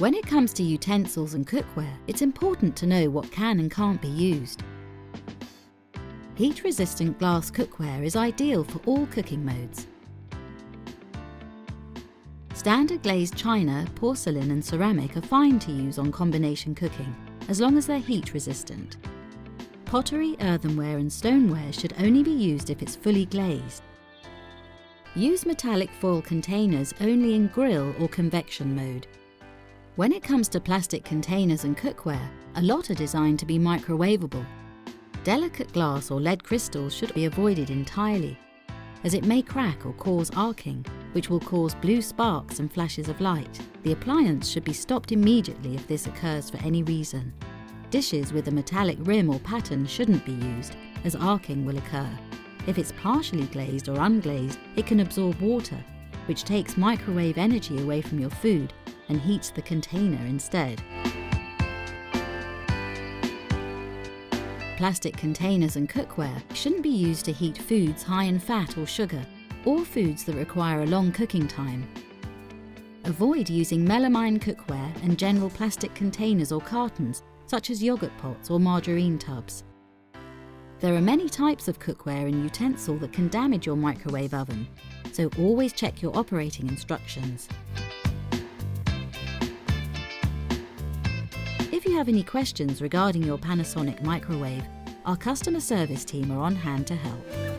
When it comes to utensils and cookware, it's important to know what can and can't be used. Heat-resistant glass cookware is ideal for all cooking modes. Standard glazed china, porcelain and ceramic are fine to use on combination cooking, as long as they're heat-resistant. Pottery, earthenware and stoneware should only be used if it's fully glazed. Use metallic foil containers only in grill or convection mode. When it comes to plastic containers and cookware, a lot are designed to be microwavable. Delicate glass or lead crystals should be avoided entirely, as it may crack or cause arcing, which will cause blue sparks and flashes of light. The appliance should be stopped immediately if this occurs for any reason. Dishes with a metallic rim or pattern shouldn't be used, as arcing will occur. If it's partially glazed or unglazed, it can absorb water, which takes microwave energy away from your food and heats the container instead. Plastic containers and cookware shouldn't be used to heat foods high in fat or sugar, or foods that require a long cooking time. Avoid using melamine cookware and general plastic containers or cartons, such as yogurt pots or margarine tubs. There are many types of cookware and utensil that can damage your microwave oven, so always check your operating instructions. If you have any questions regarding your Panasonic microwave, our customer service team are on hand to help.